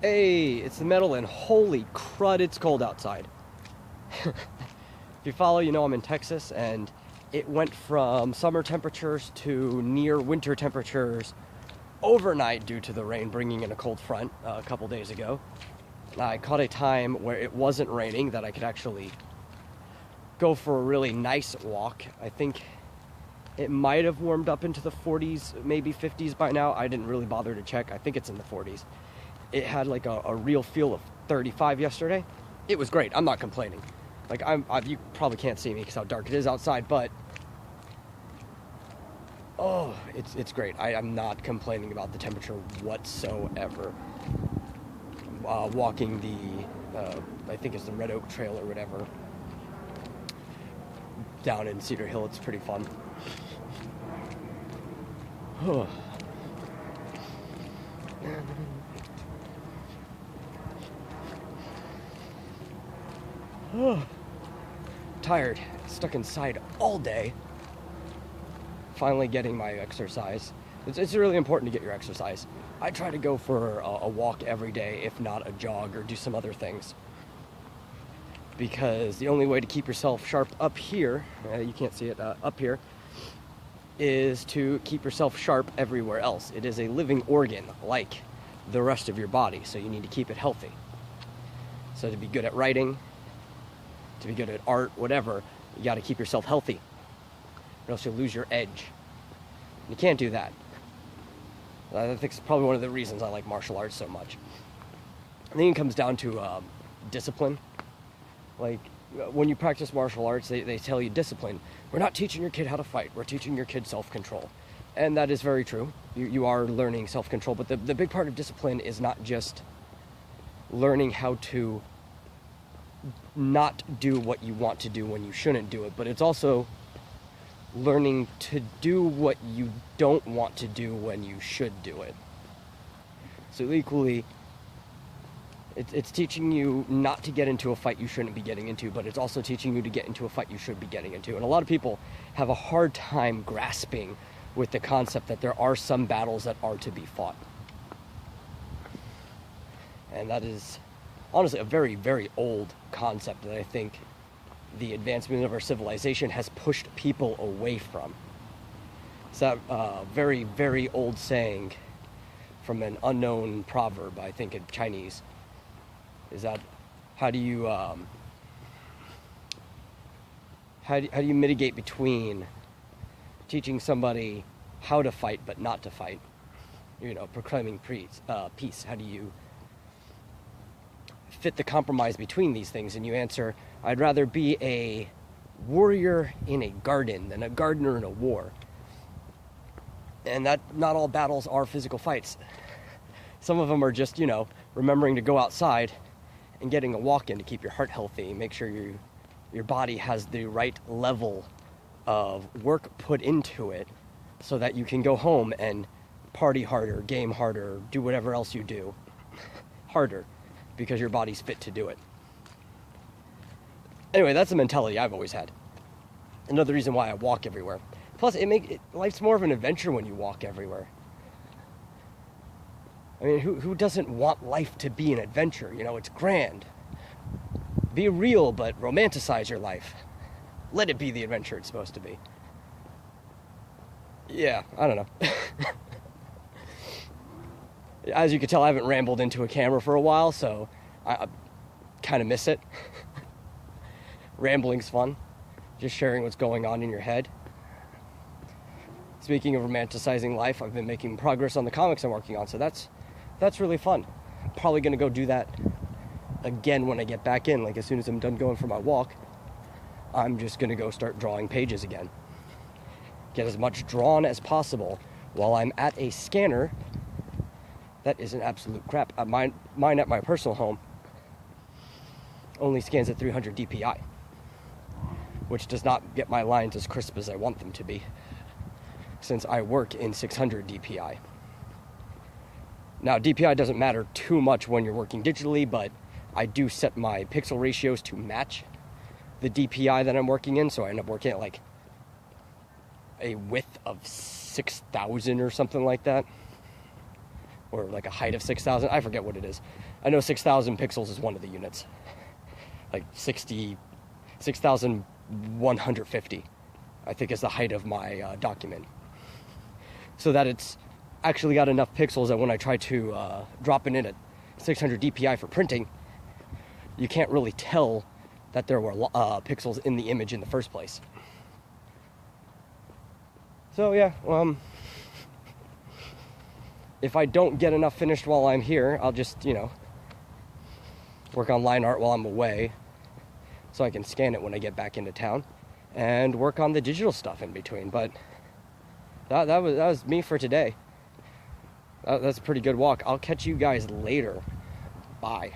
Hey, it's the metal, and holy crud, it's cold outside. If you follow, you know I'm in Texas, and it went from summer temperatures to near winter temperatures overnight due to the rain bringing in a cold front a couple days ago. I caught a time where it wasn't raining that I could actually go for a really nice walk. I think it might have warmed up into the 40s, maybe 50s by now. I didn't really bother to check. I think it's in the 40s. It had like a real feel of 35 yesterday. It was great. I'm not complaining. Like you probably can't see me because how dark it is outside, but oh, it's great. I'm not complaining about the temperature whatsoever. Walking the, I think it's the Red Oak Trail or whatever, down in Cedar Hill. It's pretty fun. Tired, stuck inside all day. Finally getting my exercise. It's really important to get your exercise. I try to go for a walk every day, if not a jog, or do some other things. Because the only way to keep yourself sharp up here, you can't see it up here, is to keep yourself sharp everywhere else. It is a living organ like the rest of your body, so you need to keep it healthy. So to be good at writing, to be good at art, whatever, you got to keep yourself healthy, or else you'll lose your edge. You can't do that. I think it's probably one of the reasons I like martial arts so much. I think it comes down to discipline. Like, when you practice martial arts, they tell you discipline. We're not teaching your kid how to fight. We're teaching your kid self-control. And that is very true. You are learning self-control, but the big part of discipline is not just learning how to not do what you want to do when you shouldn't do it, but it's also learning to do what you don't want to do when you should do it. So equally, it's teaching you not to get into a fight you shouldn't be getting into, but it's also teaching you to get into a fight you should be getting into. And a lot of people have a hard time grasping with the concept that there are some battles that are to be fought. And that is honestly a very, very old concept that I think the advancement of our civilization has pushed people away from. It's that very, very old saying from an unknown proverb, I think in Chinese, is that how do you mitigate between teaching somebody how to fight but not to fight, proclaiming peace? How do you fit the compromise between these things? And you answer, I'd rather be a warrior in a garden than a gardener in a war. And that not all battles are physical fights. Some of them are just, remembering to go outside and getting a walk in to keep your heart healthy, make sure your body has the right level of work put into it so that you can go home and party harder, game harder, do whatever else you do harder, because your body's fit to do it. Anyway, that's the mentality I've always had. Another reason why I walk everywhere. Plus, life's more of an adventure when you walk everywhere. I mean, who doesn't want life to be an adventure? It's grand. Be real, but romanticize your life. Let it be the adventure it's supposed to be. Yeah, I don't know. As you can tell, I haven't rambled into a camera for a while, so I kind of miss it. Rambling's fun. Just sharing what's going on in your head. Speaking of romanticizing life, I've been making progress on the comics I'm working on, so that's really fun. I'm probably going to go do that again when I get back in. Like, as soon as I'm done going for my walk, I'm just going to go start drawing pages again. Get as much drawn as possible while I'm at a scanner that is an absolute crap. Mine at my personal home only scans at 300 DPI, which does not get my lines as crisp as I want them to be, since I work in 600 DPI. Now, DPI doesn't matter too much when you're working digitally, but I do set my pixel ratios to match the DPI that I'm working in, so I end up working at like a width of 6,000 or something like that. or like a height of 6,000. I forget what it is. I know 6,000 pixels is one of the units. Like 6,150, I think, is the height of my document. So that it's actually got enough pixels that when I try to drop it in at 600 dpi for printing, you can't really tell that there were pixels in the image in the first place. So yeah, if I don't get enough finished while I'm here, I'll just, work on line art while I'm away, so I can scan it when I get back into town, and work on the digital stuff in between. But that was me for today. That's a pretty good walk. I'll catch you guys later. Bye.